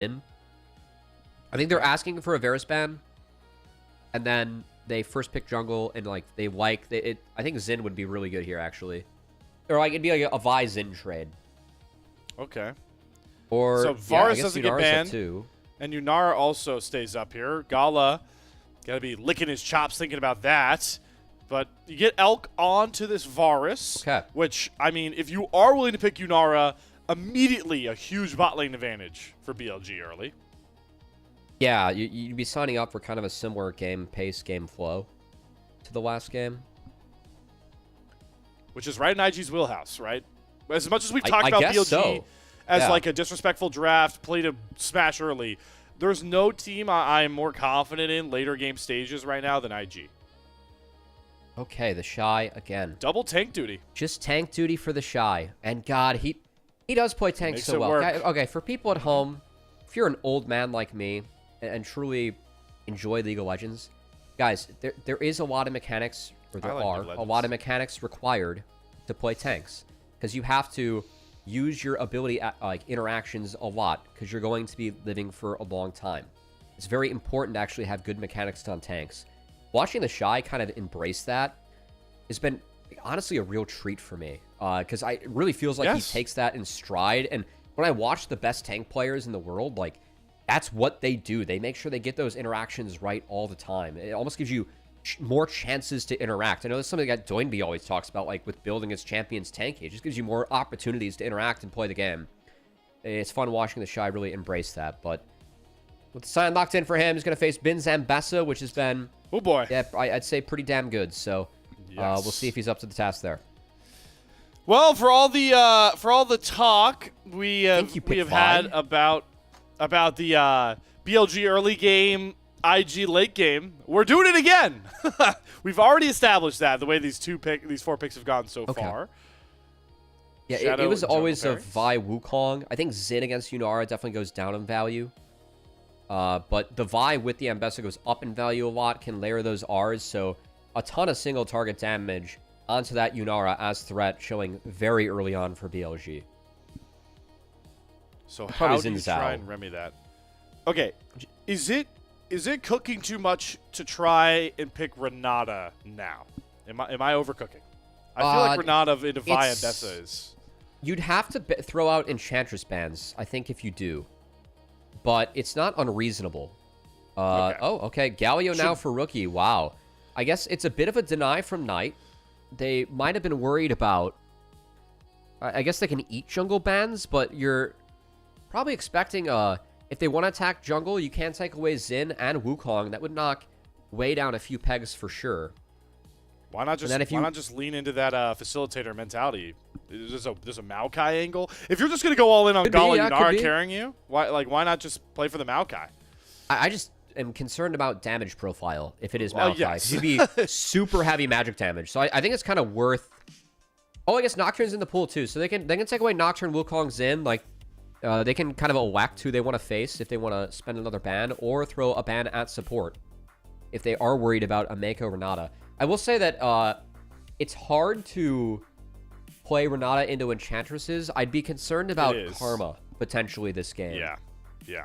in. I think they're asking for a Varus ban, and then they first pick jungle, and like I think Xin would be really good here actually, or like it'd be like a Vi Xin trade. Okay. Or so Varus doesn't get Yunara's banned, too. And Yunara also stays up here. Gala gotta be licking his chops thinking about that. But you get Elk onto this Varus, which, I mean, if you are willing to pick Yunara, immediately a huge bot lane advantage for BLG early. Yeah, you'd be signing up for kind of a similar game pace, game flow to the last game. Which is right in IG's wheelhouse, right? As much as we've talked about BLG as like a disrespectful draft, play to smash early, there's no team I'm more confident in later game stages right now than IG. Okay, TheShy again. Double tank duty. Just tank duty for TheShy. And God, he does play tank so well. Okay, for people at home, if you're an old man like me and truly enjoy League of Legends, guys, there is a lot of mechanics, or there are a lot of mechanics required to play tanks. Because you have to use your ability at, like, interactions a lot, because you're going to be living for a long time. It's very important to actually have good mechanics on tanks. Watching TheShy kind of embrace that has been honestly a real treat for me, because it really feels like he takes that in stride. And when I watch the best tank players in the world, like, that's what they do. They make sure they get those interactions right all the time. It almost gives you more chances to interact. I know that's something that Doinby always talks about, like with building his champions tanky. It just gives you more opportunities to interact and play the game. It's fun watching TheShy really embrace that. But with the sign locked in for him, he's going to face Bin Zambessa, which has been, oh boy, yeah, I'd say pretty damn good. So we'll see if he's up to the task there. Well, for all the talk we have had about the BLG early game, IG late game, we're doing it again. We've already established that the way these four picks have gone so far. Yeah, it was always a Vi Wukong. I think Xin against Yunara definitely goes down in value. But the Vi with the Ambessa goes up in value a lot, can layer those Rs, so a ton of single target damage onto that Yunara as threat, showing very early on for BLG. So how do you try and remy that? Okay, is it cooking too much to try and pick Renata now? Am I overcooking? I feel like Renata into Vi Ambessa is... You'd have to throw out Enchantress bans, I think, if you do. But it's not unreasonable. Oh, okay. Galio now for rookie. Wow. I guess it's a bit of a deny from Knight. They might have been worried about... I guess they can eat jungle bans, but you're probably expecting... if they want to attack jungle, you can take away Xin and Wukong. That would knock way down a few pegs for sure. Why not just lean into that facilitator mentality? There's a Maokai angle. If you're just gonna go all in on Gala Yunara carrying you, why not just play for the Maokai? I just am concerned about damage profile if it is Maokai. Yes. He'd be super heavy magic damage. So I think it's kind of worth. Oh, I guess Nocturne's in the pool too, so they can take away Nocturne, Wukong, Xin. Like they can kind of elect who they want to face if they want to spend another ban, or throw a ban at support if they are worried about a Meiko Renata. I will say that it's hard to play Renata into Enchantresses. I'd be concerned about Karma potentially this game. Yeah.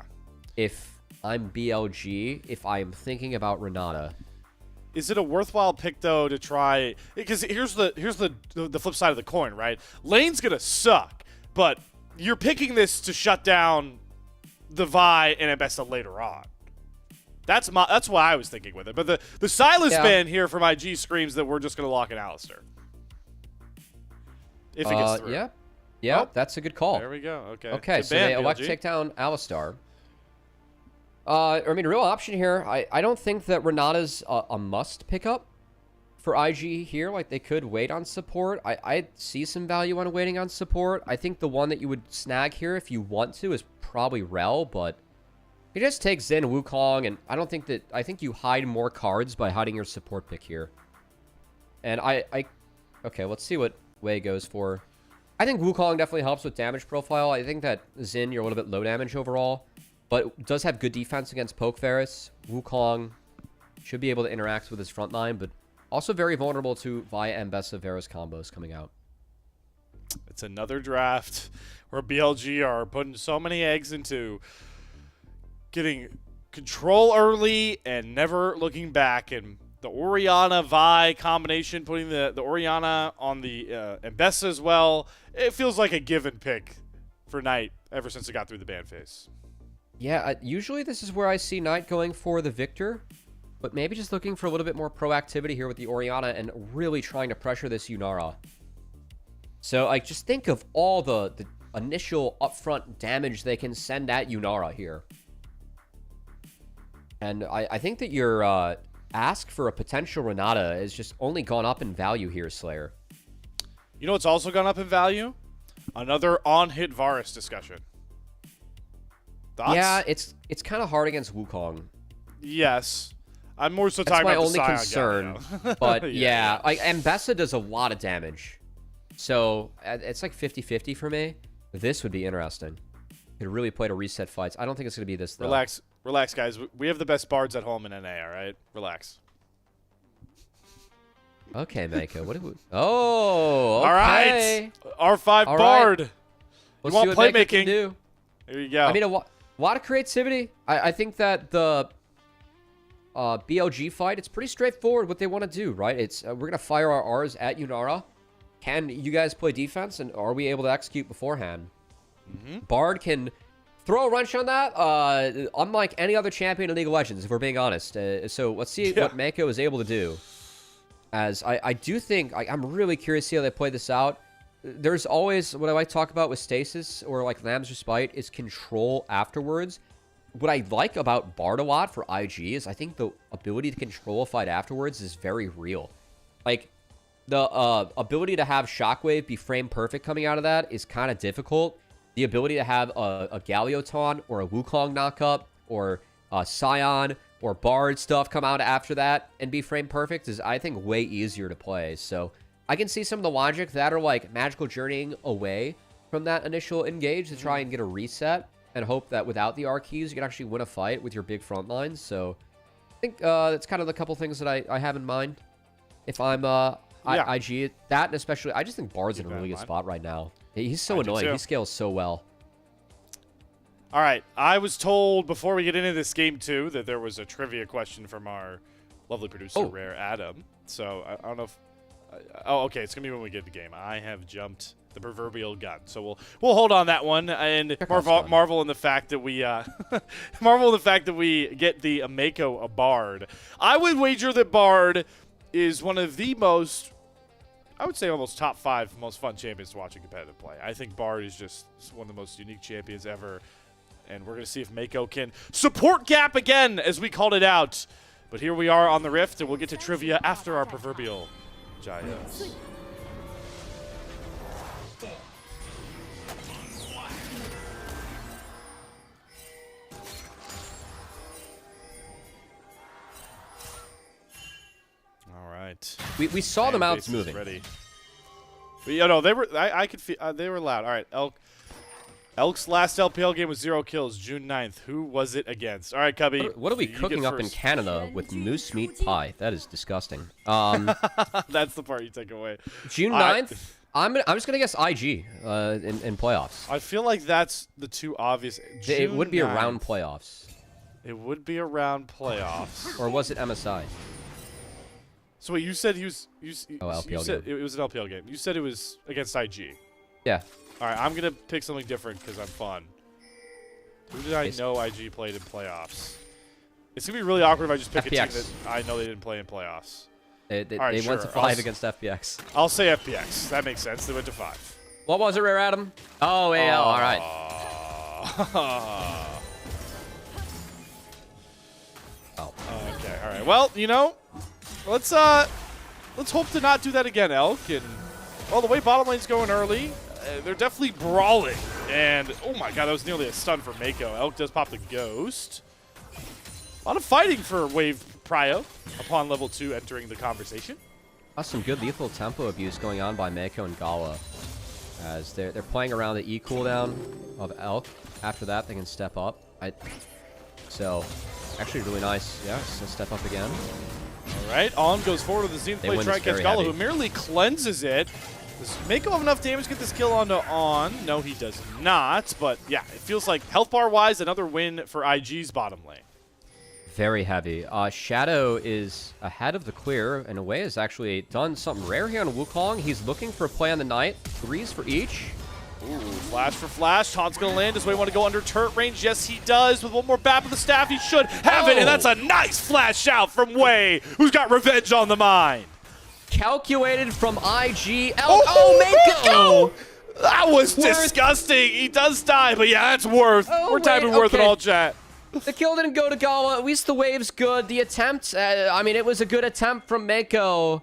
If I'm BLG, if I'm thinking about Renata. Is it a worthwhile pick though to try? Because here's the flip side of the coin, right? Lane's gonna suck, but you're picking this to shut down the Vi and Ambessa later on. That's what I was thinking with it. But the Silas ban here from IG screams that we're just going to lock in Alistar. If it gets through. Yeah, that's a good call. There we go. Okay, so they elect to take down Alistar. I mean, real option here. I don't think that Renata's a must pick up for IG here. Like, they could wait on support. I see some value on waiting on support. I think the one that you would snag here if you want to is probably Rel, but... You just take Xin, Wukong, and I think you hide more cards by hiding your support pick here. And okay, let's see what Wei goes for. I think Wukong definitely helps with damage profile. I think that Xin, you're a little bit low damage overall, but does have good defense against Poke Varus. Wukong should be able to interact with his front line, but also very vulnerable to Vi Ambessa Varus combos coming out. It's another draft where BLG are putting so many eggs into getting control early and never looking back. And the Orianna Vi combination, putting the Orianna on the Mbessa as well, it feels like a given pick for Knight ever since it got through the ban phase. Yeah, usually this is where I see Knight going for the Victor, but maybe just looking for a little bit more proactivity here with the Orianna and really trying to pressure this Yunara. So, like, just think of all the initial upfront damage they can send at Yunara here. And I think that your ask for a potential Renata has just only gone up in value here, Slayer. You know what's also gone up in value? Another on-hit Varus discussion. Thoughts? Yeah, it's kind of hard against Wukong. Yes. I'm more so That's talking about my only concern. But yeah, like Mbessa does a lot of damage. So it's like 50-50 for me. This would be interesting. Could really play to reset fights. I don't think it's going to be this, though. Relax, guys. We have the best bards at home in NA, all right? Relax. Okay, Meiko. What do we... Oh, okay. All right. R5 all bard. Right. You want playmaking? Do. There you go. I mean, a lot of creativity. I think that the BLG fight, it's pretty straightforward what they want to do, right? It's we're going to fire our R's at Yunara. Can you guys play defense, and are we able to execute beforehand? Bard can throw a wrench on that, unlike any other champion in League of Legends, if we're being honest. So let's see what Meiko is able to do. As I do think, I'm really curious to see how they play this out. There's always, what I like to talk about with Stasis, or like Lamb's Respite, is control afterwards. What I like about Bard a lot for IG is I think the ability to control a fight afterwards is very real. Like, the ability to have Shockwave be frame perfect coming out of that is kind of difficult. The ability to have a Galioton or a Wukong knockup or a Scion or Bard stuff come out after that and be frame perfect is, I think, way easier to play. So I can see some of the logic that are like magical journeying away from that initial engage to try and get a reset and hope that without the R keys, you can actually win a fight with your big front lines. So I think that's kind of the couple things that I have in mind. If I'm IG, that and especially, I just think Bard's in a really good spot right now. He's so annoying. He scales so well. All right. I was told before we get into this game, too, that there was a trivia question from our lovely producer, Rare Adam. So I don't know if... oh, okay. It's going to be when we get the game. I have jumped the proverbial gun. So we'll hold on that one and marvel in the fact that we marvel in the fact that we get the Meiko a Bard. I would wager that Bard is one of the most... I would say almost top 5 most fun champions to watch in competitive play. I think Bard is just one of the most unique champions ever. And we're going to see if Meiko can support gap again, as we called it out. But here we are on the Rift, and we'll get to trivia after our proverbial Jayos. All right. We saw the mounts moving. Ready. But, you know, they were. I could feel they were loud. All right, Elk's last LPL game was 0 kills, June 9th. Who was it against? All right, Cubby. What are we cooking up in Canada with moose meat pie? That is disgusting. That's the part you take away. June 9th? I'm just gonna guess IG in playoffs. I feel like that's the two obvious. It would be around playoffs. It would be around playoffs. Or was it MSI? So wait, you said he was. LPL you said game. it was an LPL game. You said it was against IG. Yeah. All right, I'm gonna pick something different because I'm fun. Who did I know IG played in playoffs? It's gonna be really awkward if I just pick FPX. a team that I know they didn't play in playoffs. They right, went to 5 against FPX. I'll say FPX. That makes sense. They went to 5. What was it, Rare Adam? Oh, AL. All right. Oh. Okay. All right. Well, you know, let's hope to not do that again, Elk. And well, the way bottom lane's going early, they're definitely brawling. And oh my God, that was nearly a stun for Meiko. Elk does pop the ghost. A lot of fighting for Wave Prio upon level 2 entering the conversation. Some good lethal tempo abuse going on by Meiko and Gala. As they're playing around the E cooldown of Elk. After that, they can step up. So, actually really nice. Yeah, so step up again. All right, On goes forward with the Zenith play, try to catch Gala, who merely cleanses it. Does Meiko have enough damage to get this kill onto On? No, he does not. But yeah, it feels like health bar-wise, another win for IG's bottom lane. Very heavy. Shadow is ahead of the clear. In a way, has actually done something rare here on Wukong. He's looking for a play on the Knight. 3s for each. Ooh, flash for flash. Taunt's going to land. Does Wei want to go under turret range? Yes, he does. With one more bap of the staff, he should have it. And that's a nice flash out from Wei, who's got revenge on the mind. Calculated from IG. Oh, Meiko! That was disgusting. He does die, but yeah, that's worth. We're typing worth in all chat. The kill didn't go to Gala. At least the wave's good. The attempt, I mean, it was a good attempt from Meiko.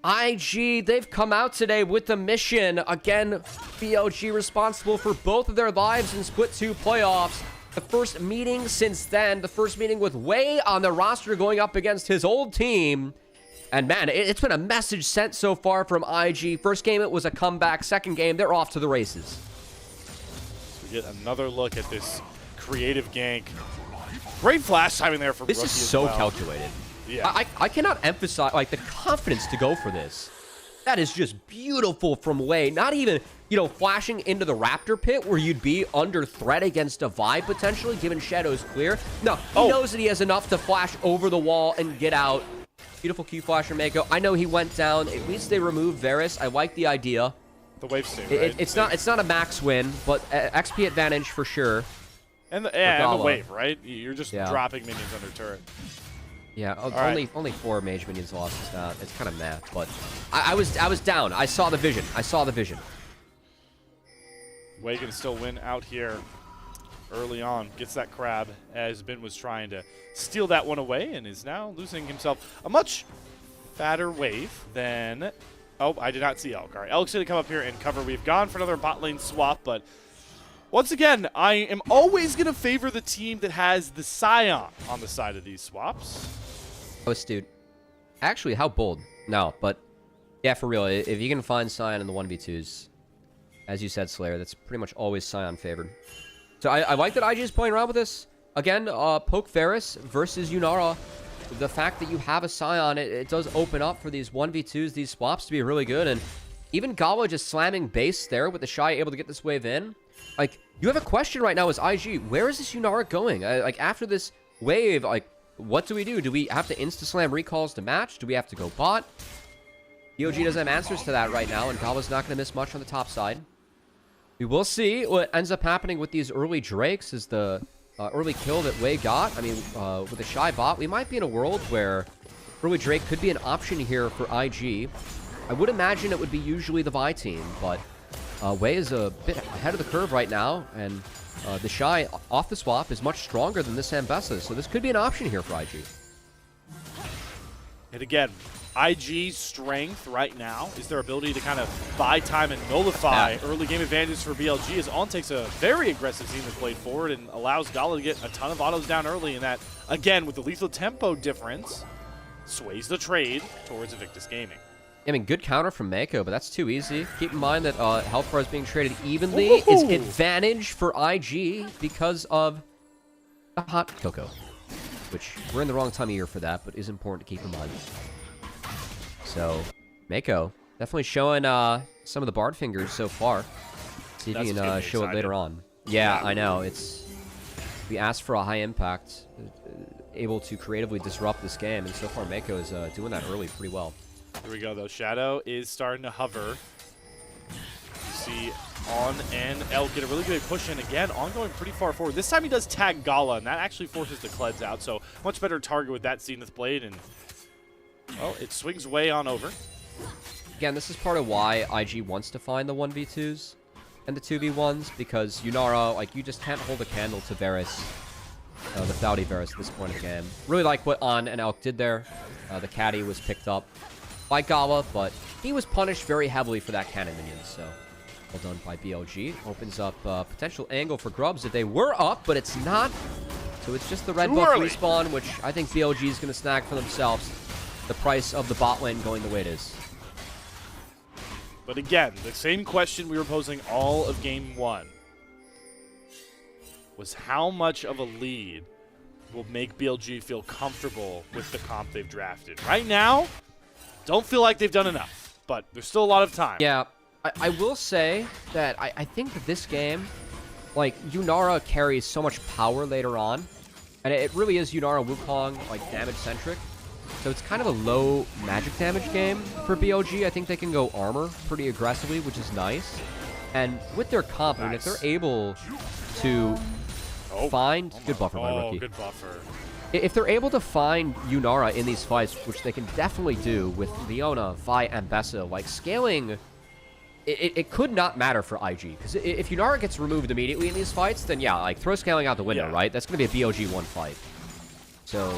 IG, they've come out today with the mission. Again, BLG responsible for both of their lives in Split 2 playoffs. The first meeting since then. The first meeting with Wei on the roster going up against his old team. And man, it's been a message sent so far from IG. First game, it was a comeback. Second game, they're off to the races. We get another look at this creative gank. Great flash timing there from This is so calculated. Yeah. I cannot emphasize, like, the confidence to go for this. That is just beautiful from Wei. Not even, you know, flashing into the Raptor pit where you'd be under threat against a Vi potentially, given Shadow's clear. No, he knows that he has enough to flash over the wall and get out. Beautiful Q flash from Meiko. I know he went down. At least they removed Varus. I like the idea. The wave state, right? It's not a max win, but XP advantage for sure. And the wave, right? You're just dropping minions under turret. Yeah, only 4 mage minions lost is not. It's kind of mad, but I was down. I saw the vision. Wei can still win out here early on. Gets that crab as Bin was trying to steal that one away and is now losing himself a much fatter wave than... Oh, I did not see Elk. All right, Elk's going to come up here and cover. We've gone for another bot lane swap, but once again, I am always going to favor the team that has the Scion on the side of these swaps. Oh, astute. Actually, how bold. No, but yeah, for real, if you can find Scion in the 1v2s, as you said, Slayer, that's pretty much always Scion favored. So I like that IG is playing around with this. Again, poke Varus versus Yunara. The fact that you have a Scion, it does open up for these 1v2s, these swaps to be really good. And even Gala just slamming base there with TheShy able to get this wave in. Like, you have a question right now as IG. Where is this Yunara going? Like, after this wave, like, what do we do? Do we have to insta-slam recalls to match? Do we have to go bot? BLG doesn't have answers to that right now, and Gala's not going to miss much on the top side. We will see what ends up happening with these early Drakes is the early kill that Wei got. I mean, with a Shy bot, we might be in a world where early Drake could be an option here for IG. I would imagine it would be usually the Vi team, but Wei is a bit ahead of the curve right now, and TheShy off the swap is much stronger than this Ambessa, so this could be an option here for IG. And again, IG's strength right now is their ability to kind of buy time and nullify early game advantages for BLG as On takes a very aggressive scene to play forward and allows Gala to get a ton of autos down early, and that, again, with the lethal tempo difference, sways the trade towards Invictus Gaming. I mean, good counter from Meiko, but that's too easy. Keep in mind that health bar is being traded evenly. It's advantage for IG because of the hot cocoa, which we're in the wrong time of year for that, but is important to keep in mind. So, Meiko definitely showing some of the Bard fingers so far. See if you can show it later on. Yeah, I know. We asked for a high impact, able to creatively disrupt this game, and so far Meiko is doing that early pretty well. Here we go, though. Shadow is starting to hover. You see On and Elk get a really good push in. Again, On going pretty far forward. This time he does tag Gala, and that actually forces the Kleds out. So much better target with that Zenith Blade. And, well, it swings way on over. Again, this is part of why IG wants to find the 1v2s and the 2v1s, because Yunara, like, you just can't hold a candle to Varus, the Foudy Varus at this point in the game. Really like what On and Elk did there. The caddy was picked up by Gala, but he was punished very heavily for that cannon minion, so well done by BLG. Opens up potential angle for Grubs if they were up, but it's not. So it's just the red buff respawn, which I think BLG is going to snag for themselves. The price of the bot lane going the way it is. But again, the same question we were posing all of Game 1 was how much of a lead will make BLG feel comfortable with the comp they've drafted. Right now, don't feel like they've done enough, but there's still a lot of time. Yeah, I will say that I think that this game, like, Yunara carries so much power later on. And it really is Yunara Wukong, like, damage-centric. So it's kind of a low magic damage game for BLG. I think they can go armor pretty aggressively, which is nice. And with their comp, I mean, if they're able to find... good buffer by Rookie. Good buffer. If they're able to find Yunara in these fights, which they can definitely do with Leona, Vi, and Bessa, like, scaling... It could not matter for IG, because if Yunara gets removed immediately in these fights, then yeah, like, throw scaling out the window, right? That's going to be a BLG 1 fight. So...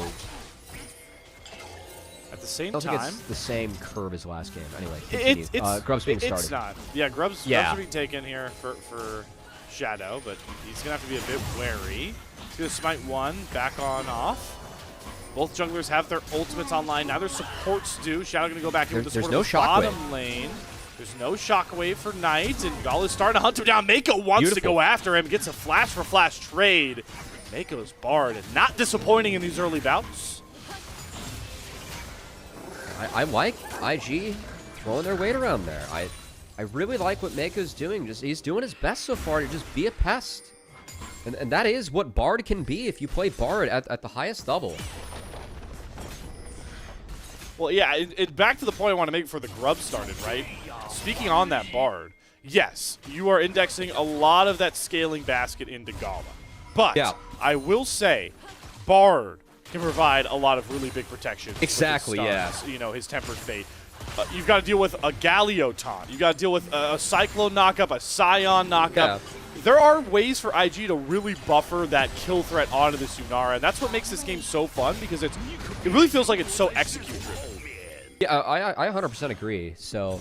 at the same I don't think time... it's the same curve as last game. Anyway, continue. Grubs being started. It's not. Yeah, Grubs are being taken here for Shadow, but he's going to have to be a bit wary. He's going to smite one, back on off. Both junglers have their ultimates online. Now their supports do. Shadow going to go back in with the support no of the bottom lane. There's no shockwave for Knight, and Gala is starting to hunt him down. Meiko wants to go after him, gets a flash-for-flash trade. Meiko's Bard, and not disappointing in these early bouts. I like IG throwing their weight around there. I really like what Meiko's doing. He's doing his best so far to just be a pest. And that is what Bard can be if you play Bard at the highest level. Well, yeah, back to the point I want to make before the grub started, right? Speaking on that Bard, yes, you are indexing a lot of that scaling basket into Gala. But I will say, Bard can provide a lot of really big protection. Exactly, stuns, you know, his Tempered Fate. You've got to deal with a Galio taunt. You've got to deal with a Cyclone knockup, a Scion knockup. Yeah. There are ways for IG to really buffer that kill threat onto this Yunara, and that's what makes this game so fun, because it really feels like it's so execute-driven. Yeah, I 100% agree. So,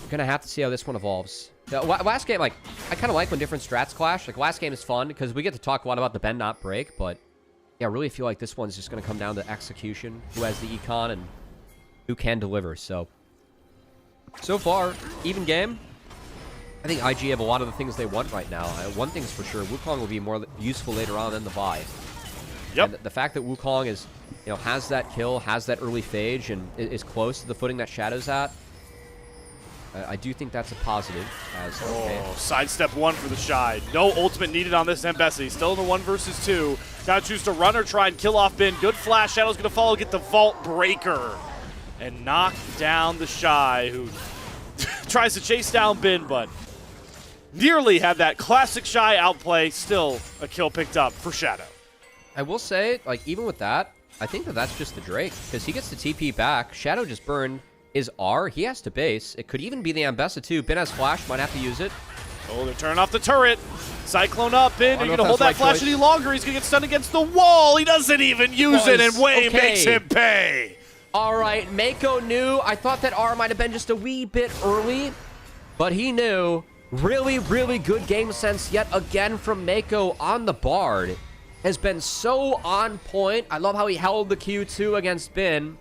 we're going to have to see how this one evolves. Last game, like, I kind of like when different strats clash. Like, last game is fun, because we get to talk a lot about the bend, not break, but yeah, I really feel like this one's just going to come down to execution, who has the econ, and who can deliver. So far, even game. I think IG have a lot of the things they want right now. One thing's for sure, Wukong will be more useful later on than the Vi. Yep. And the fact that Wukong is, you know, has that kill, has that early phage, and is close to the footing that Shadow's at, I do think that's a positive. Sidestep one for TheShy. No ultimate needed on this Mbessa. He's still in the 1 versus 2. Gotta choose to run or try and kill off Bin. Good flash. Shadow's gonna follow, get the Vault Breaker, and knock down TheShy, who tries to chase down Bin, but nearly had that classic Shy outplay. Still a kill picked up for Shadow. I will say, like, even with that, I think that's just the Drake, because he gets the TP back. Shadow just burned his R. He has to base. It could even be the Mbessa too. Bin has flash, might have to use it. Oh, they're turning off the turret. Cyclone up, Bin. Are you going to hold that flash any longer? He's going to get stunned against the wall. He doesn't even use it, and Wei makes him pay. All right, Meiko knew. I thought that R might have been just a wee bit early, but he knew. Really, really good game sense yet again from Meiko on the Bard. Has been so on point. I love how he held the Q2 against Bin,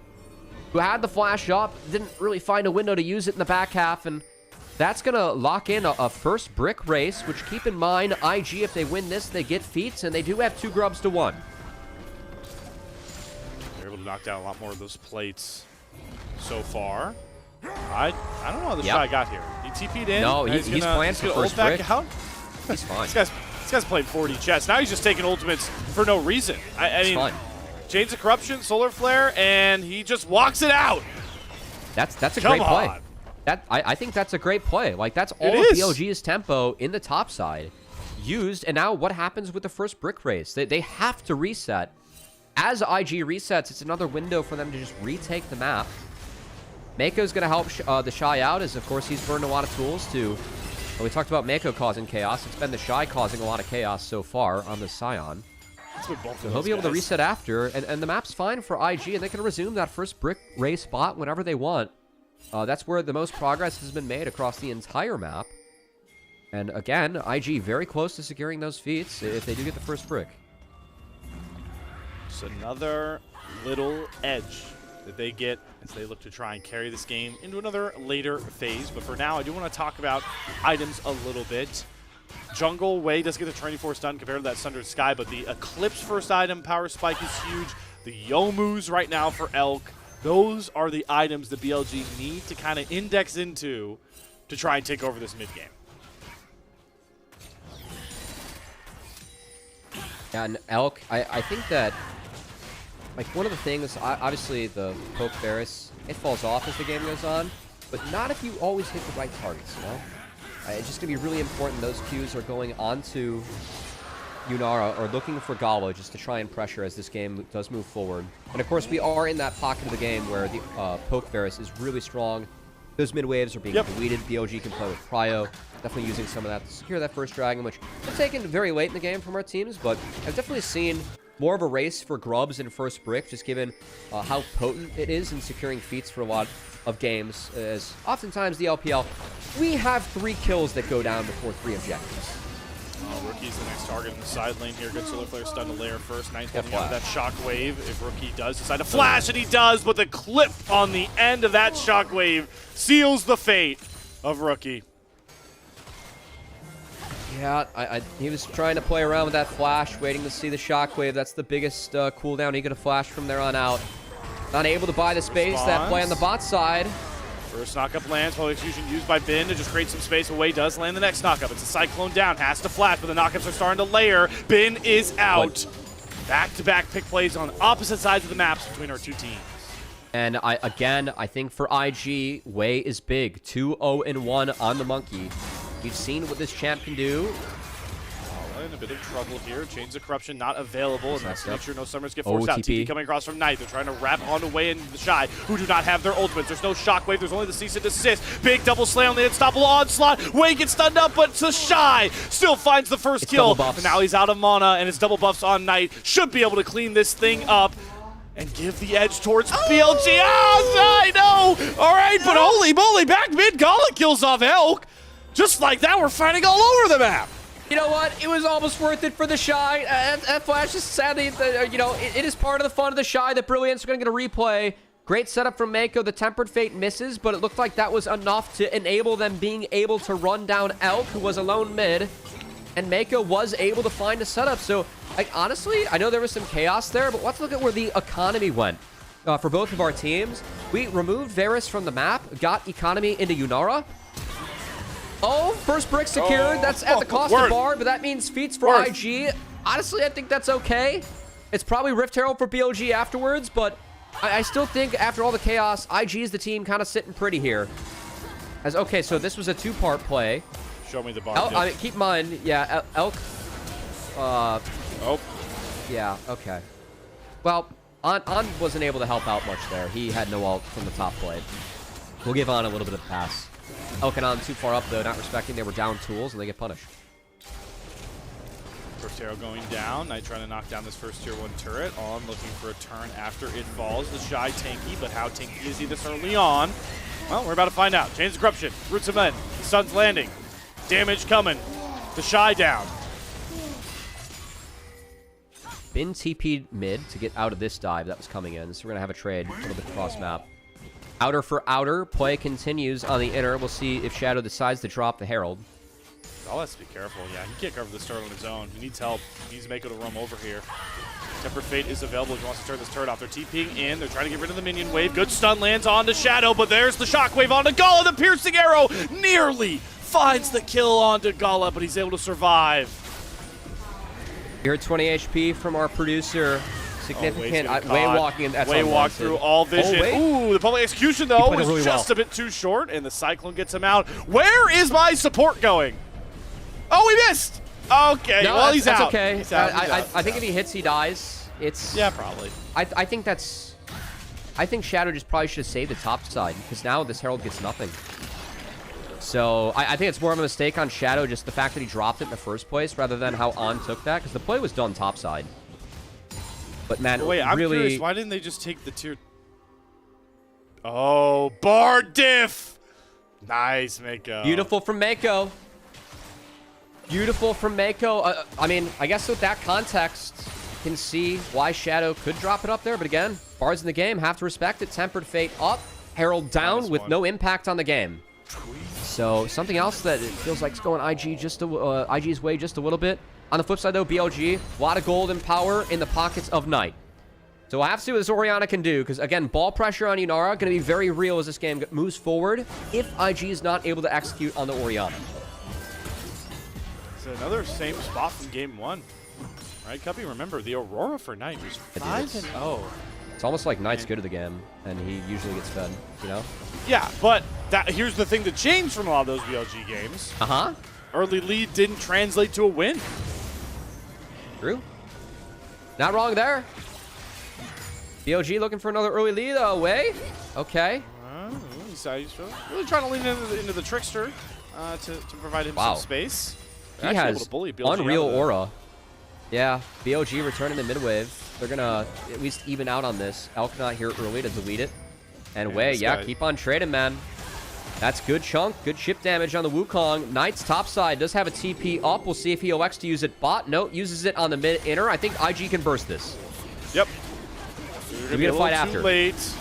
who had the flash up, didn't really find a window to use it in the back half, and that's going to lock in a first brick race, which, keep in mind, IG, if they win this, they get feats, and they do have 2 grubs to 1. They're able to knock down a lot more of those plates so far. I don't know how TheShy got here. He TP'd in. No, he's playing for first brick. Out. He's fine. This guy's played 4D chess. Now he's just taking ultimates for no reason. I mean, fun. Chains of Corruption, Solar Flare, and he just walks it out. That's a great play. I think that's a great play. Like, that's all of BLG's tempo in the top side used. And now what happens with the first brick race? They have to reset. As IG resets, it's another window for them to just retake the map. Meiko's going to help TheShy out, as, of course, he's burned a lot of tools to... Well, we talked about Meiko causing chaos. It's been TheShy causing a lot of chaos so far on the Scion. So he'll be able to reset after, and the map's fine for IG, and they can resume that first brick race spot whenever they want. That's where the most progress has been made across the entire map. And again, IG very close to securing those feats if they do get the first brick. Just another little edge that they get as they look to try and carry this game into another later phase. But for now, I do want to talk about items a little bit. Jungle, Wei does get the 24 stun compared to that Sundered Sky, but the Eclipse first item, Power Spike, is huge. The Youmu's right now for Elk. Those are the items the BLG need to kind of index into to try and take over this mid game. And Elk, I think that, like, one of the things, obviously the poke Varus, it falls off as the game goes on, but not if you always hit the right targets, you know? It's just going to be really important those Qs are going onto Yunara or looking for Gala just to try and pressure as this game does move forward. And of course, we are in that pocket of the game where the poke Varus is really strong. Those mid waves are being deleted. BLG can play with Cryo. Definitely using some of that to secure that first dragon, which was taken very late in the game from our teams, but I've definitely seen more of a race for grubs in first brick, just given how potent it is in securing feats for a lot of games, as oftentimes the LPL, we have 3 kills that go down before 3 objectives. Rookie's the next target in the side lane here. Good solo player stun to layer first. Nice holding out of that shockwave. If Rookie does decide to flash, and he does, but the clip on the end of that shockwave seals the fate of Rookie. Yeah, he was trying to play around with that flash, waiting to see the shockwave. That's the biggest cooldown he could have flashed from there on out. Not able to buy the space. That play on the bot side. First knockup lands, while execution used by Bin to just create some space away. Does land the next knockup. It's a Cyclone down, has to flash, but the knockups are starting to layer. Bin is out. Back-to-back pick plays on opposite sides of the maps between our two teams. And I think for IG, Wei is big. 2-0-1 on the Monkey. We've seen what this champ can do. In a bit of trouble here. Chains of Corruption not available, and that's to make sure no summers get forced out. TP coming across from Knight. They're trying to wrap on the way into TheShy, who do not have their ultimates. There's no shockwave. There's only the cease and desist. Big double slay on the unstoppable onslaught. Wei gets stunned up, but TheShy still finds the first kill. And now he's out of mana, and his double buffs on Knight should be able to clean this thing up and give the edge towards BLG. I know! All right, but holy moly, back mid, Gala kills off Elk. Just like that, we're fighting all over the map. You know what? It was almost worth it for TheShy. That flash is sadly, you know, it is part of the fun of TheShy. The brilliance are going to get a replay. Great setup from Meiko. The Tempered Fate misses, but it looked like that was enough to enable them being able to run down Elk, who was alone mid. And Meiko was able to find a setup. So, like, honestly, I know there was some chaos there, but let's look at where the economy went for both of our teams. We removed Varus from the map, got economy into Yunara. Oh, first brick secured. That's at the cost of Bard, but that means feats for IG. Honestly, I think that's okay. It's probably Rift Herald for BLG afterwards, but I still think after all the chaos, IG is the team kind of sitting pretty here. Okay, so this was a 2-part play. Show me the Bard. I mean, keep in mind, yeah, Elk. Yeah, okay. Well, On wasn't able to help out much there. He had no ult from the top blade. We'll give On a little bit of a pass. Elk and On too far up, though, not respecting. They were down tools, and they get punished. First arrow going down. Knight trying to knock down this first tier 1 turret. On looking for a turn after it falls. TheShy tanky, but how tanky is he this early on? Well, we're about to find out. Chains of Corruption. Roots of Men. The sun's landing. Damage coming. TheShy down. Bin TP'd mid to get out of this dive that was coming in, so we're going to have a trade a little bit cross map. Outer for outer. Play continues on the inner. We'll see if Shadow decides to drop the Herald. All has to be careful. Yeah, he can't cover this turret on his own. He needs help. He needs Meiko to roam over here. Tempered Fate is available if he wants to turn this turret off. They're TPing in. They're trying to get rid of the minion wave. Good stun lands on to Shadow, but there's the shockwave on to Gala. The piercing arrow nearly finds the kill onto Gala, but he's able to survive. Here 20 HP from our producer. Significant. Wei walking in. That's Wei walked through all vision. Ooh, the public execution, though, was really just a bit too short, and the Cyclone gets him out. Where is my support going? Oh, he missed. Okay, no, well, he's out. That's okay. He's out. I think if he hits, he dies. It's yeah, probably. I think that's. I think Shadow just probably should have saved the top side, because now this Herald gets nothing. So I think it's more of a mistake on Shadow, just the fact that he dropped it in the first place, rather than how On took that, because the play was done top side. But man, wait, I'm really curious, why didn't they just take the tier? Oh, bar diff! Nice, Meiko. Beautiful from Meiko. Beautiful from Meiko. I mean, I guess with that context, you can see why Shadow could drop it up there. But again, Bards in the game have to respect it. Tempered Fate up, Herald down with no impact on the game. So something else that it feels like is going IG's way just a little bit. On the flip side, though, BLG, a lot of gold and power in the pockets of Knight. So we'll have to see what this Orianna can do, because, again, ball pressure on Yunara going to be very real as this game moves forward if IG is not able to execute on the Orianna. It's another same spot from game 1. Right, Cubby? Remember, the Aurora for Knight was 5-0. It's almost like Knight's good at the game, and he usually gets fed, you know? Yeah, but here's the thing that changed from a lot of those BLG games. Uh-huh. Early lead didn't translate to a win. True. Not wrong there. BLG looking for another early lead away. Okay. He's really trying to lean into the Trickster to provide him some space. He has unreal aura. Yeah, BLG returning the mid wave. They're going to at least even out on this. Elk not here early to delete it. And Wei, yeah, keep on trading, man. That's good chunk. Good chip damage on the Wukong. Knight's top side does have a TP up. We'll see if he elects to use it bot. No, uses it on the mid inner. I think IG can burst this. Yep. We're going to fight after. Too late.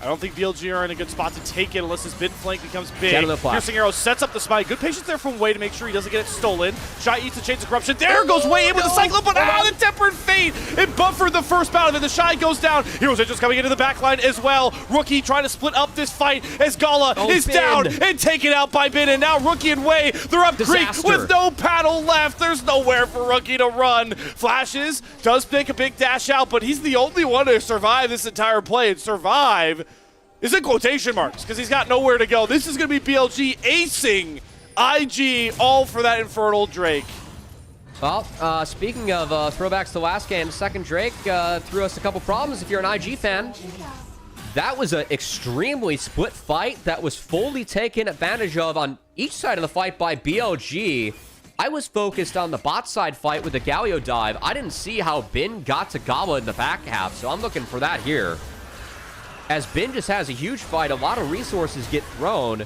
I don't think BLG are in a good spot to take it unless his mid flank becomes big. Piercing arrow sets up the spy. Good patience there from Wei to make sure he doesn't get it stolen. Shy eats the Chains of Corruption. There goes Wei in with the Cyclone, but the Tempered Fate! It buffered the first bout of it. The Shy goes down. Heroes are just coming into the backline as well. Rookie trying to split up this fight as Gala is down and taken out by Bin. And now Rookie and Wei, they're up Creek with no paddle left. There's nowhere for Rookie to run. Flashes, does pick a big dash out, but he's the only one to survive this entire play. And survive is in quotation marks, because he's got nowhere to go. This is going to be BLG acing IG, all for that Infernal Drake. Well, speaking of throwbacks to last game, second Drake threw us a couple problems if you're an IG fan. That was an extremely split fight that was fully taken advantage of on each side of the fight by BLG. I was focused on the bot side fight with the Galio dive. I didn't see how Bin got to Gala in the back half, so I'm looking for that here. As Bin just has a huge fight, a lot of resources get thrown.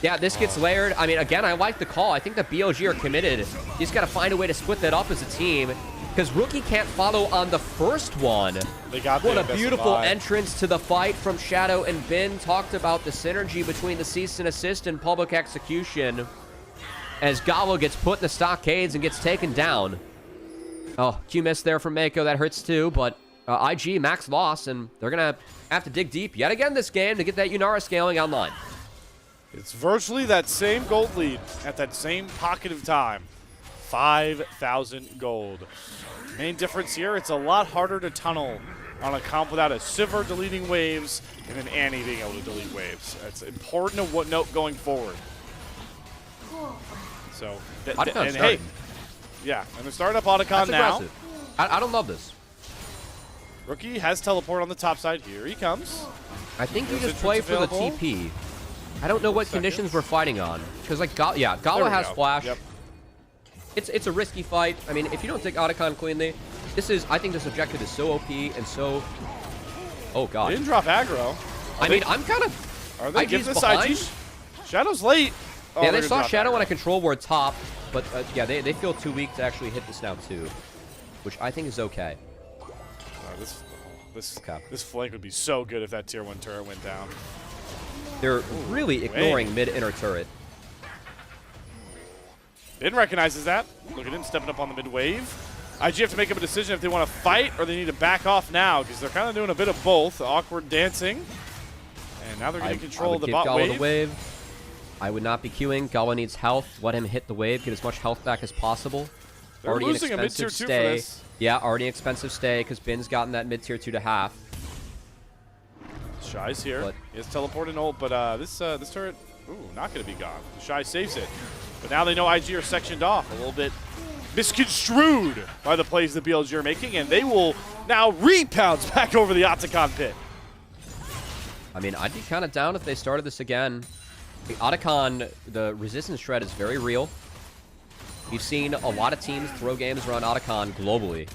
Yeah, this gets layered. I mean, again, I like the call. I think the BLG are committed. You just got to find a way to split that up as a team, because Rookie can't follow on the first one. What a beautiful entrance to the fight from Shadow and Bin. Talked about the synergy between the cease and assist and public execution as Gala gets put in the stockades and gets taken down. Oh, Q miss there from Meiko. That hurts too, but IG max loss, and they're going to have to dig deep yet again this game to get that Yunara scaling online. It's virtually that same gold lead at that same pocket of time. 5,000 gold. Main difference here, it's a lot harder to tunnel on a comp without a Sivir deleting waves and an Annie being able to delete waves. That's important to note going forward. So, and hey, yeah, and they're starting up Otacon now. Aggressive. I don't love this. Rookie has teleport on the top side. Here he comes. I think you just play for the TP. I don't know what conditions we're fighting on. Because, like, Gala has flash. Yep. It's a risky fight. I mean, if you don't take Otacon cleanly, I think this objective is so OP and so... Oh, God. They didn't drop aggro. I'm kind of... Are they giving this IG? Shadow's late. Oh, yeah, they saw Shadow on a control ward top. But, yeah, they feel too weak to actually hit this now, too. Which I think is okay. This flank would be so good if that tier 1 turret went down. They're really ignoring mid-inner turret. Bin recognizes that. Look at him stepping up on the mid wave. IG have to make up a decision if they want to fight or they need to back off now, because they're kind of doing a bit of both. Awkward dancing. And now they're getting control of the bot wave. I would not be queuing. Gala needs health. Let him hit the wave. Get as much health back as possible. They're already losing a mid-tier 2 for this. Yeah, already expensive stay because Bin's gotten that mid-tier 2 to half. Shy's here. He has teleport and ult, but this turret, not going to be gone. Shy saves it. But now they know IG are sectioned off a little bit misconstrued by the plays the BLG are making, and they will now repounce back over the Otacon pit. I mean, I'd be kind of down if they started this again. The Otacon, the resistance shred is very real. We've seen a lot of teams throw games around Otacon globally.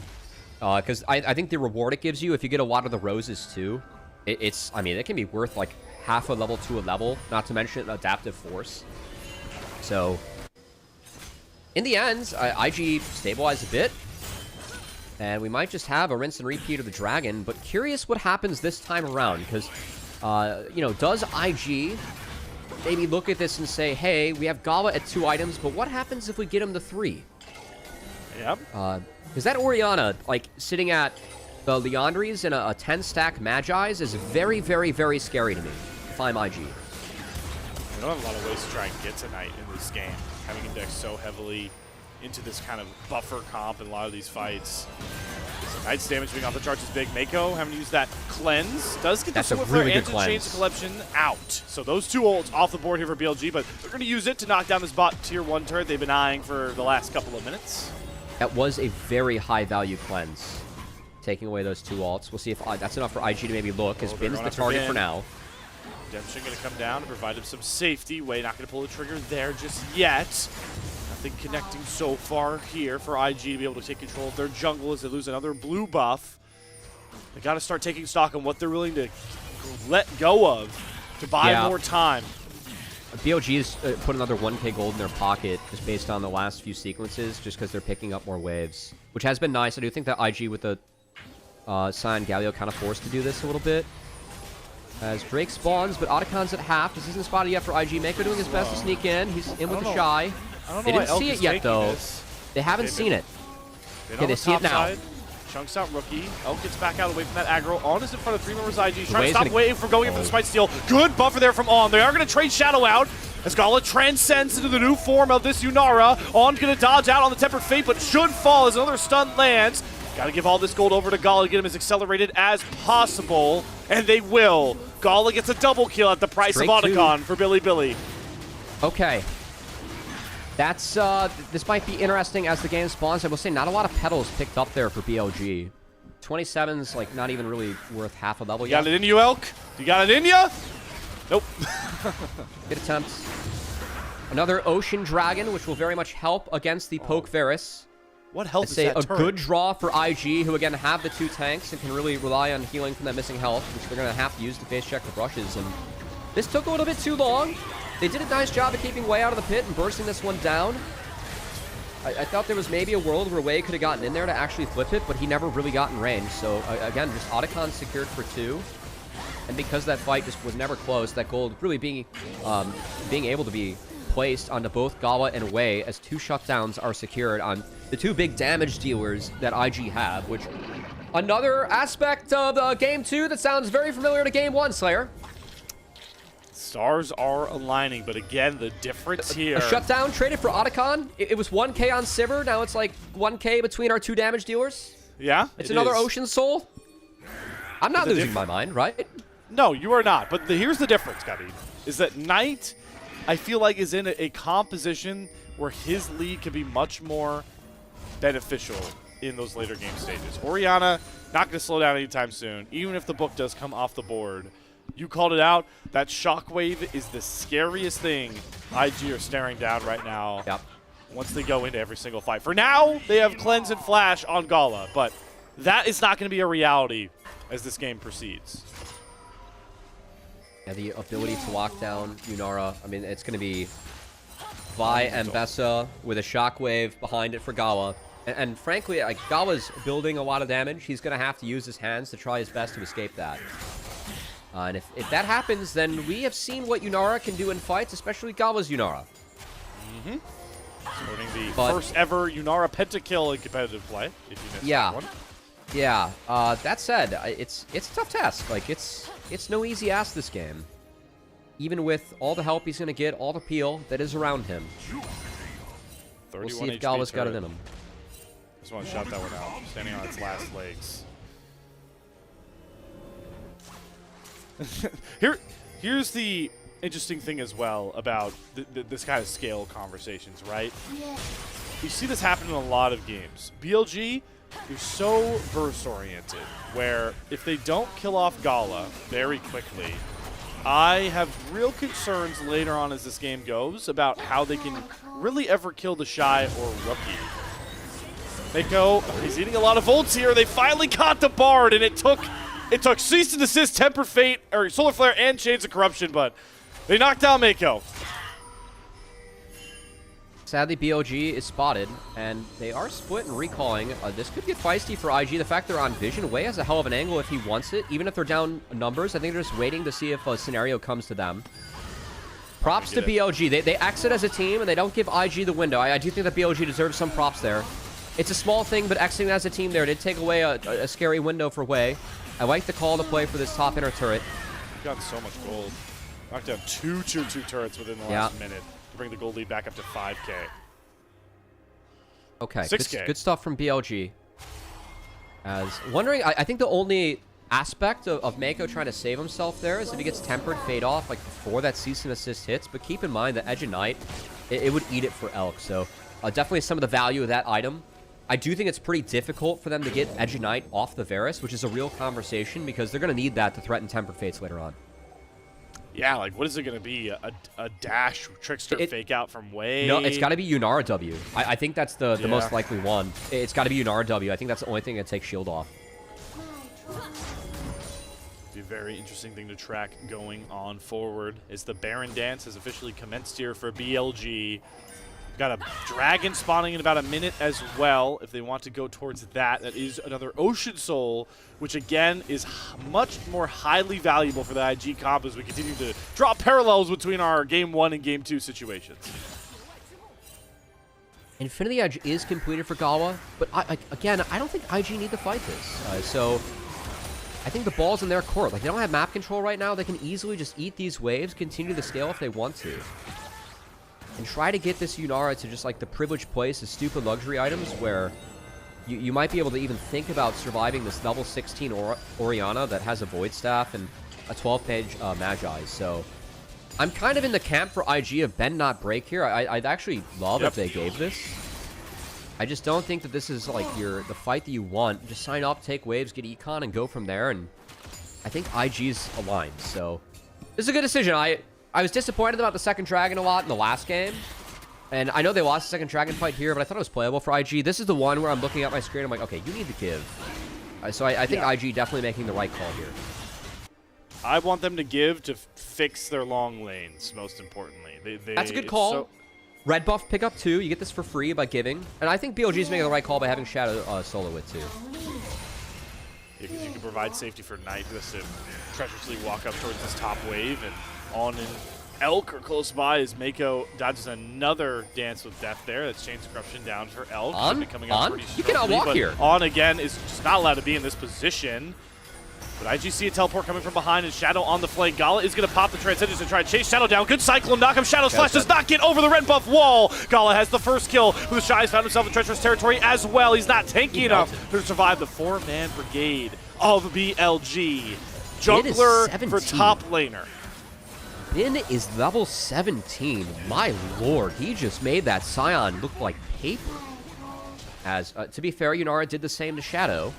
Because I think the reward it gives you, if you get a lot of the roses too, I mean, it can be worth like half a level to a level, not to mention adaptive force. So, in the end, IG stabilized a bit. And we might just have a rinse and repeat of the dragon, but curious what happens this time around, because, you know, does IG maybe look at this and say, hey, we have Gala at 2 items, but what happens if we get him to 3? Yep. Because that Orianna, like, sitting at the Leandries and a 10-stack Magi's is very, very, very scary to me if I'm IG. We don't have a lot of ways to try and get to Knight in this game, having indexed so heavily into this kind of buffer comp in a lot of these fights. So Knight's damage being off the charts is big. Meiko having to use that cleanse. Does get the Sword Flare and to change the collection out. So those 2 ults off the board here for BLG, but they're going to use it to knock down this bot tier 1 turret they've been eyeing for the last couple of minutes. That was a very high-value cleanse, taking away those 2 ults. We'll see if that's enough for IG to maybe look, as Bin's the target for now. Redemption going to come down and provide him some safety. Way not going to pull the trigger there just yet. Nothing connecting so far here for IG to be able to take control of their jungle as they lose another blue buff. They got to start taking stock on what they're willing to let go of to buy more time. BLG's put another 1k gold in their pocket just based on the last few sequences, just because they're picking up more waves, which has been nice. I do think that IG with the Sion Galio kind of forced to do this a little bit. As Drake spawns, but Otacon's at half. This isn't spotted yet for IG. Meiko doing his best to sneak in. He's in with the Shy. They didn't see it yet, though. They haven't seen it. Okay, they see it now. Chunks out rookie. Elk gets back out away from that aggro. On is in front of 3 members of IG. He's trying to stop Wave from going in for the Smite Steal. Good buffer there from On. They are going to trade Shadow out as Gala transcends into the new form of this Yunara. On going to dodge out on the Tempered Fate, but should fall as another stun lands. Got to give all this gold over to Gala to get him as accelerated as possible, and they will. Gala gets a double kill at the price of Otacon for Bilibili. Okay. That's, this might be interesting as the game spawns. I will say not a lot of petals picked up there for BLG. 27's, like, not even really worth half a level yet. You got it in you, Elk? You got it in you? Nope. Good attempt. Another Ocean Dragon, which will very much help against the Poke Varus. What health I'd is say that a turret? good draw for IG, who again have the 2 tanks and can really rely on healing from that missing health, which they're going to have to use to face check the brushes. And this took a little bit too long. They did a nice job of keeping Wei out of the pit and bursting this one down. I thought there was maybe a world where Wei could have gotten in there to actually flip it, but he never really got in range. So again, just Otacon secured for 2. And because that fight just was never close, that gold really being able to be placed onto both Gala and Wei as 2 shutdowns are secured on the 2 big damage dealers that IG have, which another aspect of Game 2 that sounds very familiar to Game 1, Slayer. Stars are aligning, but again, the difference here. A shutdown traded for Otacon. It was 1k on Sivir. Now it's like 1k between our 2 damage dealers. Yeah, it's another Ocean Soul. I'm not losing my mind, right? No, you are not. But here's the difference, Cubby, is that Knight, I feel like, is in a composition where his lead can be much more beneficial in those later game stages. Orianna, not going to slow down anytime soon, even if the book does come off the board. You called it out. That shockwave is the scariest thing IG are staring down right now. Yep. Once they go into every single fight. For now, they have Cleanse and Flash on Gala, but that is not going to be a reality as this game proceeds. Yeah, the ability to lock down Yunara. I mean, it's going to be Vi and Bessa with a shockwave behind it for Gala. And frankly, like, Gala's building a lot of damage. He's going to have to use his hands to try his best to escape that. And if that happens, then we have seen what Yunara can do in fights, especially Gala's Yunara. Mm-hmm. Supporting the first ever Yunara pentakill in competitive play, if you missed that one. Yeah. That said, it's a tough task. Like, it's no easy ask this game. Even with all the help he's going to get, all the peel that is around him. We'll see if Gala's got it in him. Just want to shout that one out. Standing on its last legs. Here's the interesting thing as well about this kind of scale conversations, right? You see this happen in a lot of games. BLG, you're so burst-oriented, where if they don't kill off Gala very quickly, I have real concerns later on as this game goes about how they can really ever kill TheShy or Rookie. Meiko, he's eating a lot of ults here. They finally caught the Bard, and it took Cease and Desist, Temper Fate, or Solar Flare, and Chains of Corruption, but they knocked down Meiko. Sadly, BLG is spotted, and they are split and recalling. This could get feisty for IG. The fact they're on Vision, Wei has a hell of an angle if he wants it. Even if they're down numbers, I think they're just waiting to see if a scenario comes to them. Props to BLG. They exit as a team, and they don't give IG the window. I do think that BLG deserves some props there. It's a small thing, but exiting as a team there did take away a scary window for Wei. I like the call to play for this top inner turret. We've gotten so much gold. Knocked down two turrets within the last minute to bring the gold lead back up to 5K. Okay, 6K. Good stuff from BLG. As wondering, I think the only aspect of Meiko trying to save himself there is if he gets tempered fade off like before that cease and assist hits. But keep in mind that Edge of Night, it would eat it for Elk. So definitely some of the value of that item. I do think it's pretty difficult for them to get Edge of Night off the Varus, which is a real conversation because they're going to need that to threaten tempered fates later on. Yeah, like what is it going to be? A dash trickster fake out from Wei? No, it's got to be Yunara W. I think that's the most likely one. It's got to be Yunara W. I think that's the only thing that takes shield off. Be a very interesting thing to track going on forward. Is the Baron dance has officially commenced here for BLG. Got a dragon spawning in about a minute as well if they want to go towards that. That is another Ocean Soul, which again is much more highly valuable for the IG comp as we continue to draw parallels between our Game 1 and Game 2 situations. Infinity Edge is completed for Gala, but again, I don't think IG need to fight this. So I think the ball's in their court. Like, they don't have map control right now. They can easily just eat these waves, continue the scale if they want to. And try to get this Yunara to just like the privileged place, the stupid luxury items where you might be able to even think about surviving this level 16 Orianna that has a Void Staff and a 12-page Magi. So I'm kind of in the camp for IG of bend not break here. I'd actually love if they gave this. I just don't think that this is like the fight that you want. Just sign up, take waves, get econ, and go from there. And I think IG's aligned. So this is a good decision. I was disappointed about the second dragon a lot in the last game. And I know they lost the second dragon fight here, but I thought it was playable for IG. This is the one where I'm looking at my screen. I'm like, okay, you need to give. So I think IG definitely making the right call here. I want them to give to fix their long lanes, most importantly. That's a good call. Red buff pick up too. You get this for free by giving. And I think BLG is making the right call by having Shadow solo it too. Yeah, because you can provide safety for Knight just to treacherously walk up towards this top wave and on in Elk or close by as Meiko dodges another dance with death there. That's Chains of Corruption down for Elk. On? You cannot walk here. On again is just not allowed to be in this position. But IG see a teleport coming from behind and Shadow on the flank. Gala is going to pop the Transcendence and try to chase Shadow down. Good Cyclone knock him. Shadow's flash does not get over the red buff wall. Gala has the first kill. TheShy has found himself in treacherous territory as well. He's not tanky enough to survive the 4-man brigade of BLG. Jungler for top laner. Bin is level 17. My lord, he just made that Scion look like paper. As, to be fair, Yunara did the same to Shadow.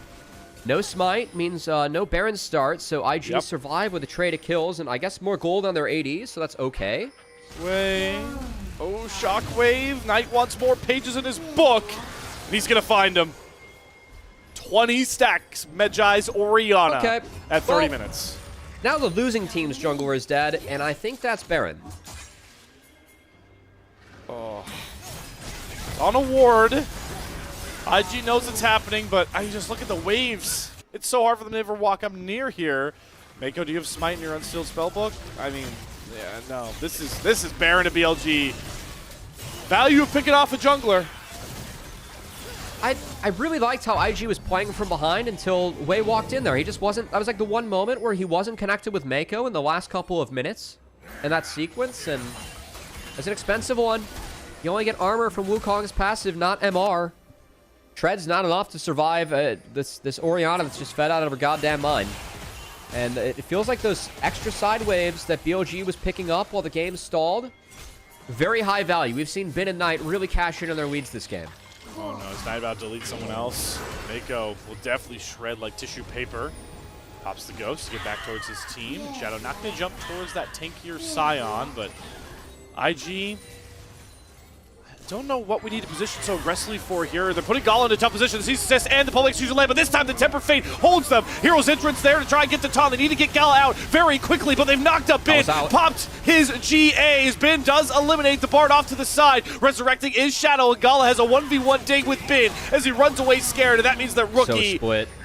No smite means no Baron start, so IG survive with a trade of kills, and I guess more gold on their ADs, so that's okay. Oh, Shockwave. Knight wants more pages in his book, and he's going to find him. 20 stacks, Medjai's Orianna at 30 minutes. Now the losing team's jungler is dead, and I think that's Baron. Oh. On a ward. IG knows it's happening, but I just look at the waves. It's so hard for them to ever walk up near here. Meiko, do you have Smite in your Unsealed Spellbook? I mean, yeah, no. This is Baron to BLG. Value of picking off a jungler. I really liked how IG was playing from behind until Wei walked in there. He just wasn't... That was like the one moment where he wasn't connected with Meiko in the last couple of minutes in that sequence, and it's an expensive one. You only get armor from Wukong's passive, not MR. Tread's not enough to survive this Orianna that's just fed out of her goddamn mind. And it feels like those extra side waves that BLG was picking up while the game stalled, very high value. We've seen Bin and Knight really cash in on their weeds this game. Oh no, is Knight about to delete someone else? Meiko will definitely shred like tissue paper. Pops the Ghost to get back towards his team. Shadow not going to jump towards that tankier Scion, but IG... don't know what we need to position so aggressively for here. They're putting Gala into tough position. Sees assist and the public execution land, but this time the Temper Fate holds them. Hero's entrance there to try and get the taunt. They need to get Gala out very quickly, but they've knocked up Bin. Popped his GAs. Bin does eliminate the Bard off to the side. Resurrecting is Shadow, and Gala has a 1v1 ding with Bin as he runs away scared, and that means that Rookie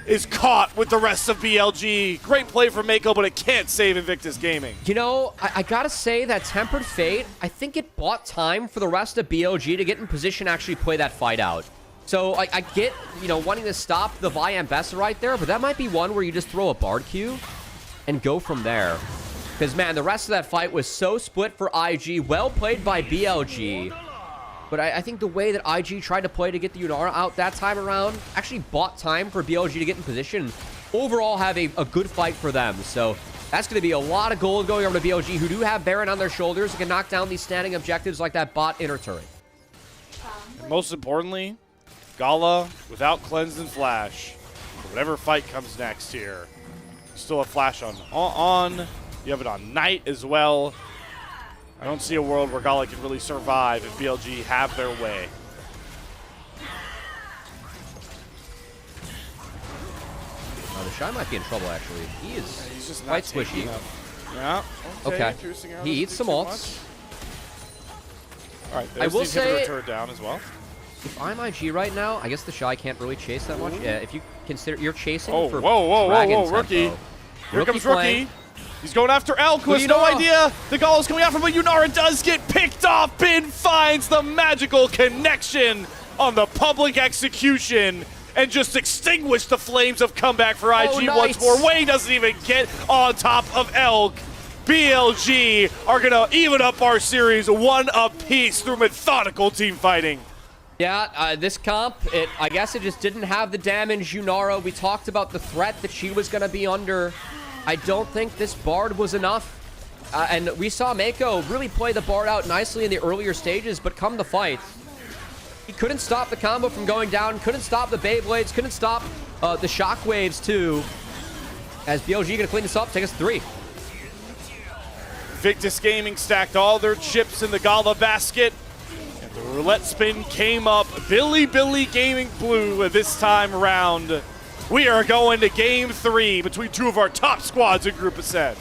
is caught with the rest of BLG. Great play from Meiko, but it can't save Invictus Gaming. You know, I gotta say that Tempered Fate, I think it bought time for the rest of BLG to get in position to actually play that fight out. So I get, you know, wanting to stop the Vi Ambessa right there, but that might be one where you just throw a Bard Q and go from there. Because, man, the rest of that fight was so split for IG. Well played by BLG. But I think the way that IG tried to play to get the Yunara out that time around actually bought time for BLG to get in position and overall have a good fight for them. So that's going to be a lot of gold going over to BLG, who do have Baron on their shoulders and can knock down these standing objectives like that bot inner turret. And most importantly, Gala without cleanse and flash. Whatever fight comes next here. You still have flash on. You have it on Knight as well. I don't see a world where Gala can really survive if BLG have their way. TheShy might be in trouble, actually. He's just quite squishy. Yeah. Okay. He eats some ults. All right, there's the inhibitor turret down as well. If I'm IG right now, I guess TheShy can't really chase that much. Yeah, if you consider you're chasing for whoa, Rookie. Here comes Rookie. He's going after Elk, who has no idea the Gala's coming after him, but Yunara does get picked off. Bin finds the magical connection on the public execution and just extinguished the flames of comeback for IG once more. Way doesn't even get on top of Elk. BLG are going to even up our series one apiece through methodical team fighting. Yeah, this comp, I guess it just didn't have the damage. Yunara, we talked about the threat that she was going to be under. I don't think this Bard was enough. And we saw Meiko really play the Bard out nicely in the earlier stages, but come the fight, he couldn't stop the combo from going down, couldn't stop the Beyblades, couldn't stop the shockwaves too. As BLG gonna clean this up, take us 3. Invictus Gaming stacked all their chips in the Gala basket. And the roulette spin came up. Bilibili Gaming blue this time around. We are going to game 3 between two of our top squads in Group of 7.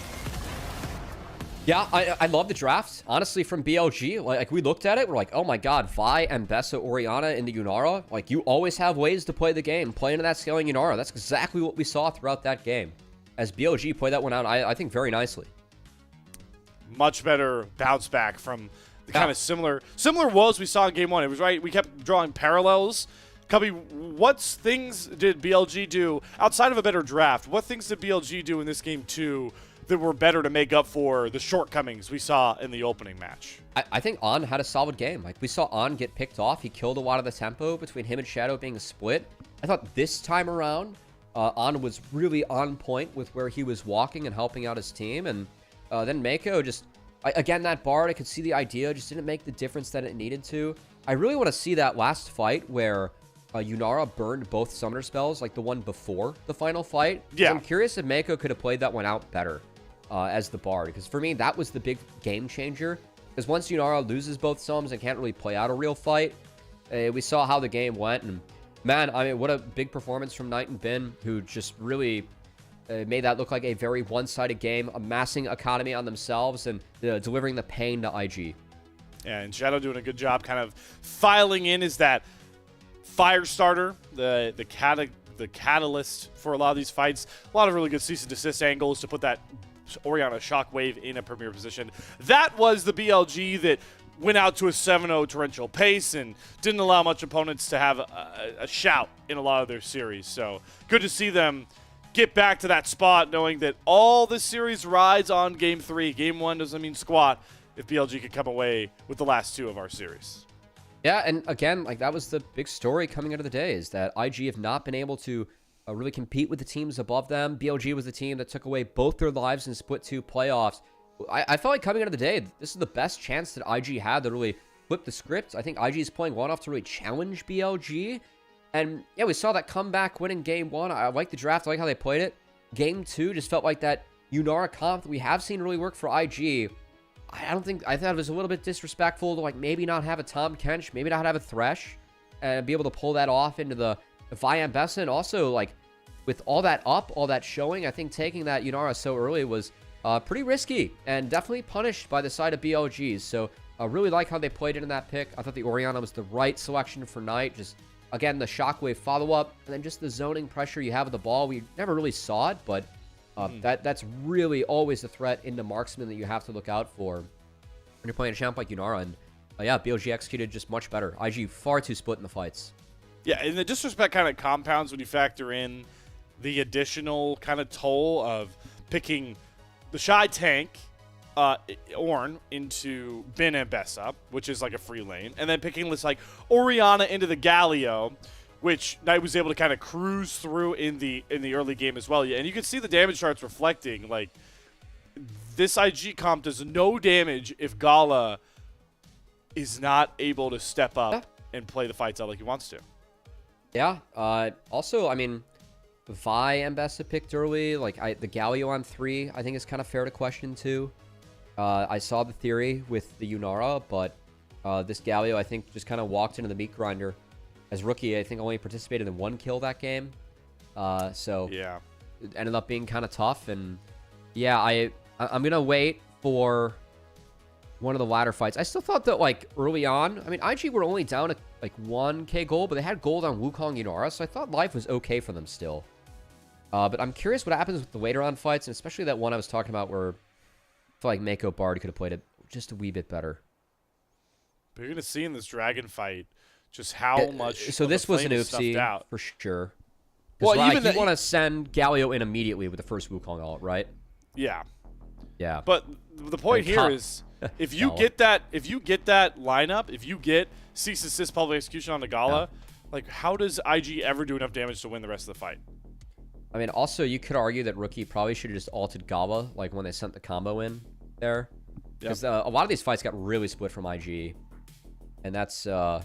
Yeah, I love the draft, honestly, from BLG. Like, we looked at it, we're like, oh my god, Vi, Ambessa, Orianna in the Yunara. Like, you always have ways to play the game. Play into that scaling Yunara. That's exactly what we saw throughout that game. As BLG played that one out, I think, very nicely. Much better bounce back from the kind of similar woes we saw in game 1. It was right, we kept drawing parallels. Cubby, what things did BLG do outside of a better draft? What things did BLG do in this game 2 that were better to make up for the shortcomings we saw in the opening match? I think On had a solid game. Like, we saw On get picked off. He killed a lot of the tempo between him and Shadow being a split. I thought this time around, On was really on point with where he was walking and helping out his team. And then Meiko just, again, that Bard, I could see the idea, just didn't make the difference that it needed to. I really want to see that last fight where Yunara burned both summoner spells, like the one before the final fight. Yeah. I'm curious if Meiko could have played that one out better as the Bard. Because for me, that was the big game changer. Because once Yunara loses both summons and can't really play out a real fight, we saw how the game went. And man, I mean, what a big performance from Knight and Bin, who just really made that look like a very one-sided game, amassing economy on themselves and delivering the pain to IG. Yeah, and Shadow doing a good job kind of filing in as that fire starter, the catalyst for a lot of these fights. A lot of really good cease and desist angles to put that Orianna Shockwave in a premier position. That was the BLG that went out to a 7-0 torrential pace and didn't allow much opponents to have a shout in a lot of their series. So good to see them get back to that spot, knowing that all this series rides on game 3. Game 1 doesn't mean squat if BLG could come away with the last 2 of our series. Yeah, and again, like, that was the big story coming out of the day, is that IG have not been able to really compete with the teams above them. BLG was the team that took away both their lives in Split 2 playoffs. I felt like coming out of the day, this is the best chance that IG had to really flip the script. I think IG is playing one off to really challenge BLG. And yeah, we saw that comeback win in game 1. I like the draft. I like how they played it. Game 2 just felt like that Yunara comp that we have seen really work for IG. I thought it was a little bit disrespectful to, like, maybe not have a Tom Kench, maybe not have a Thresh, and be able to pull that off into the Vi Ambessa. And also, like, with all that up, all that showing, I think taking that Yunara so early was pretty risky and definitely punished by the side of BLGs. So I really like how they played it in that pick. I thought the Orianna was the right selection for Knight. Just, again, the Shockwave follow-up, and then just the zoning pressure you have with the ball. We never really saw it, but that's really always a threat into marksman that you have to look out for when you're playing a champ like Yunara. And yeah, BLG executed just much better. IG far too split in the fights. Yeah, and the disrespect kind of compounds when you factor in the additional kind of toll of picking the TheShy tank, Ornn, into Bin and Bessa, which is like a free lane, and then picking this like Orianna into the Galio, which Knight was able to kind of cruise through in the early game as well. Yeah, and you can see the damage charts reflecting, like, this IG comp does no damage if Gala is not able to step up and play the fights out like he wants to. Yeah. Also, I mean, Vi and Bessa picked early. Like, the Galio on 3, I think is kind of fair to question, too. I saw the theory with the Yunara, but this Galio, I think, just kind of walked into the meat grinder. As rookie, I think only participated in 1 kill that game. So yeah, it ended up being kind of tough. And yeah, I'm going to wait for one of the latter fights. I still thought that, like, early on, I mean, IG were only down to, like, 1k gold, but they had gold on Wukong Yunara, so I thought life was okay for them still. But I'm curious what happens with the later on fights, and especially that one I was talking about where I feel like Meiko Bard could have played it just a wee bit better. But you're going to see in this dragon fight just how much. So this was an oopsie for sure. Well, like, even you want to send Galio in immediately with the first Wukong ult, right? Yeah. Yeah. But the point here is, if you get that lineup, if you get cease assist public execution on the Gala, like, how does IG ever do enough damage to win the rest of the fight? I mean, also, you could argue that Rookie probably should have just ulted Gala, like, when they sent the combo in there. Because a lot of these fights got really split from IG. And that's, this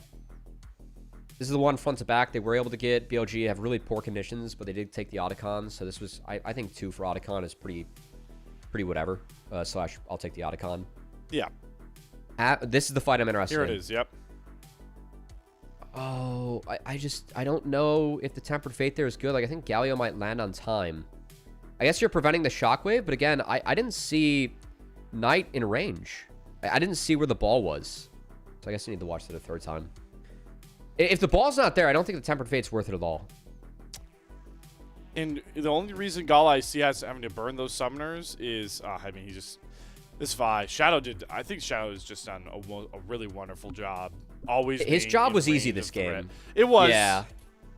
is the one front to back. They were able to get BLG, have really poor conditions, but they did take the Otacon. So this was, I think 2 for Otacon is pretty whatever. Slash, I'll take the Otacon. Yeah. This is the fight I'm interested in. Here it is, yep. Oh, I don't know if the Tempered Fate there is good. Like, I think Galio might land on time. I guess you're preventing the Shockwave, but again, I didn't see Knight in range. I didn't see where the ball was. So I guess I need to watch that a third time. If the ball's not there, I don't think the Tempered Fate's worth it at all. And the only reason Gala I see has having to burn those summoners is, I mean, he just... This Vi, Shadow did... I think Shadow has just done a really wonderful job. Always his job was easy this game. It was. Yeah.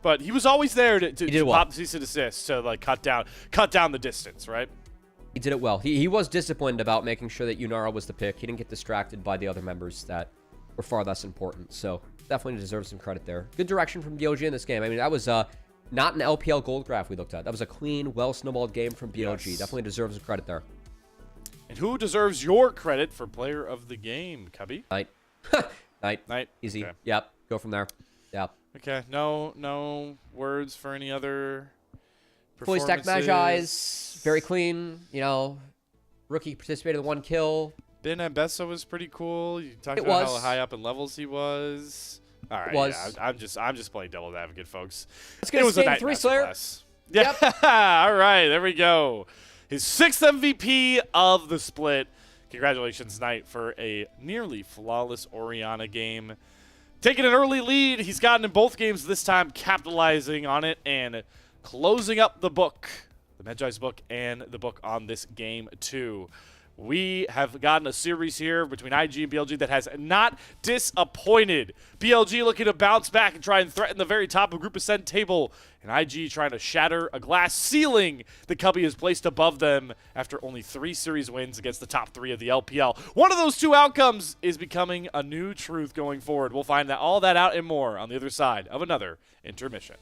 But he was always there to well. pop the cease and desist to, like, cut down the distance, right? He did it well. He was disciplined about making sure that Yunara was the pick. He didn't get distracted by the other members that were far less important. So definitely deserves some credit there. Good direction from BLG in this game. I mean, that was not an LPL gold graph we looked at. That was a clean, well-snowballed game from BLG. Yes. Definitely deserves some credit there. And who deserves your credit for player of the game, Cubby? Knight. Knight. Easy. Okay. Yep. Go from there. Yep. Okay. No words for any other fully stacked Magi's. Very clean. You know, rookie participated in 1 kill. Bin and Bessa was pretty cool. You talked about how high up in levels he was. All right. Yeah, I'm just playing devil's advocate, folks. Let's get a 3 Slayer. Yeah. Yep. All right. There we go. His 6th MVP of the split. Congratulations, Knight, for a nearly flawless Orianna game. Taking an early lead. He's gotten in both games this time, capitalizing on it and closing up the book. The Magi's book and the book on this game, too. We have gotten a series here between IG and BLG that has not disappointed. BLG looking to bounce back and try and threaten the very top of Group Ascent table. And IG trying to shatter a glass ceiling that Cubby has placed above them after only 3 series wins against the top 3 of the LPL. One of those 2 outcomes is becoming a new truth going forward. We'll find all that out and more on the other side of another intermission.